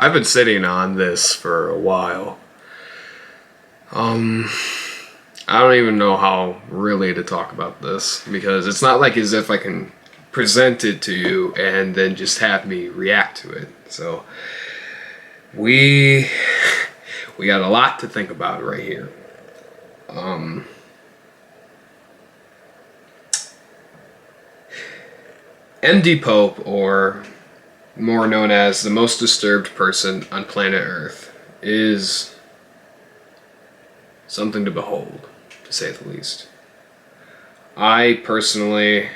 I've been sitting on this for a while. I don't even know how really to talk about this, because it's not like as if I can present it to you and then just have me react to it. So we got a lot to think about right here. MDPOPE, or more known as the most disturbed person on planet Earth, is something to behold, to say the least. I personally,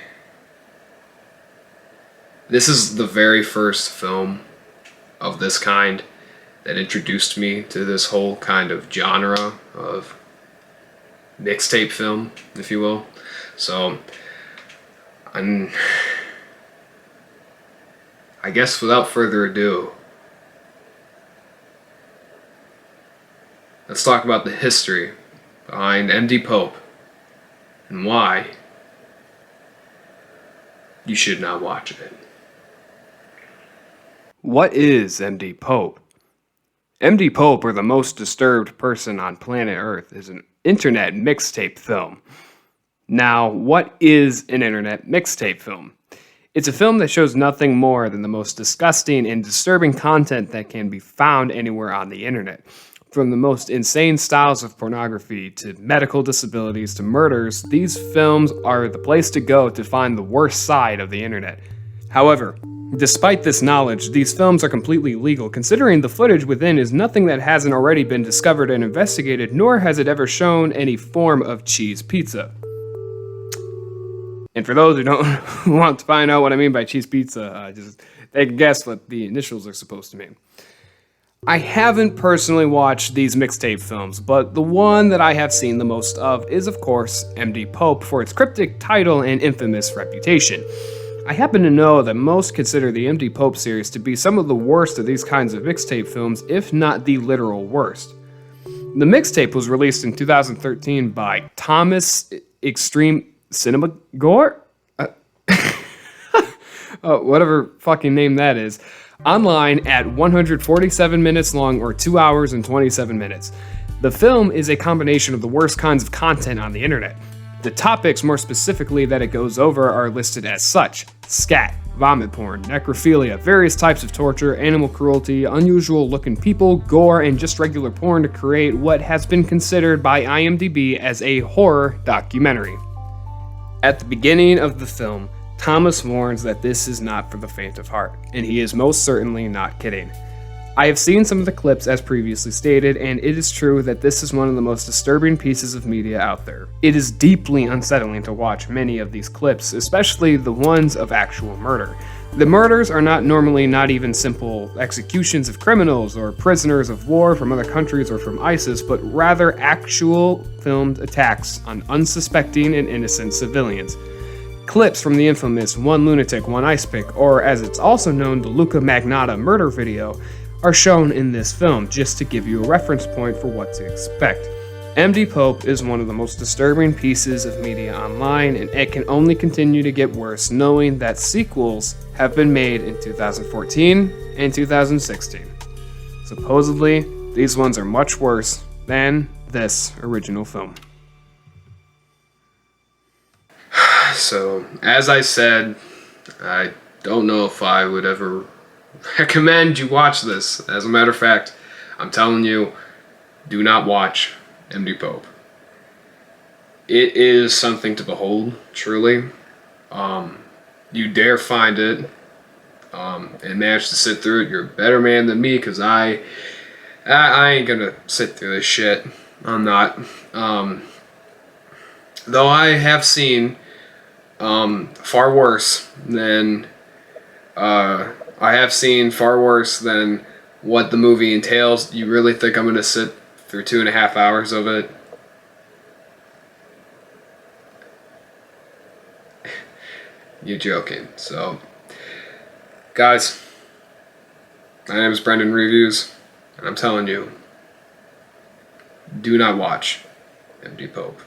this is the very first film of this kind that introduced me to this whole kind of genre of mixtape film, if you will. So, I guess without further ado, let's talk about the history behind MDPOPE and why you should not watch it. What is MDPOPE? MDPOPE, or the most disturbed person on planet Earth, is an internet mixtape film. Now, what is an internet mixtape film? It's a film that shows nothing more than the most disgusting and disturbing content that can be found anywhere on the internet. From the most insane styles of pornography to medical disabilities to murders, these films are the place to go to find the worst side of the internet. However, despite this knowledge, these films are completely legal, considering the footage within is nothing that hasn't already been discovered and investigated, nor has it ever shown any form of cheese pizza. And for those who want to find out what I mean by cheese pizza, just take a guess what the initials are supposed to mean. I haven't personally watched these mixtape films, but the one that I have seen the most of is, of course, MDPOPE, for its cryptic title and infamous reputation. I happen to know that most consider the MDPOPE series to be some of the worst of these kinds of mixtape films, if not the literal worst. The mixtape was released in 2013 by Thomas Extreme Cinema Gore? Whatever fucking name that is. Online at 147 minutes long, or 2 hours and 27 minutes. The film is a combination of the worst kinds of content on the internet. The topics, more specifically, that it goes over are listed as such: scat, vomit porn, necrophilia, various types of torture, animal cruelty, unusual looking people, gore, and just regular porn to create what has been considered by IMDb as a horror documentary. At the beginning of the film, Thomas warns that this is not for the faint of heart, and he is most certainly not kidding. I have seen some of the clips as previously stated, and it is true that this is one of the most disturbing pieces of media out there. It is deeply unsettling to watch many of these clips, especially the ones of actual murder. The murders are not even simple executions of criminals or prisoners of war from other countries or from ISIS, but rather actual filmed attacks on unsuspecting and innocent civilians. Clips from the infamous One Lunatic, One Ice Pick, or as it's also known, the Luca Magnotta murder video, are shown in this film, just to give you a reference point for what to expect. MDPOPE is one of the most disturbing pieces of media online, and it can only continue to get worse knowing that sequels have been made in 2014 and 2016. Supposedly, these ones are much worse than this original film. So, as I said, I don't know if I would ever recommend you watch this. As a matter of fact, I'm telling you, do not watch MDPOPE. It is something to behold, truly. You dare find it and manage to sit through it, you're a better man than me, because I ain't gonna sit through this shit. I'm not. Though I have seen far worse than what the movie entails. You really think I'm going to sit through 2.5 hours of it? You're joking. So, guys, my name is Brendan Reviews, and I'm telling you, do not watch MDPOPE.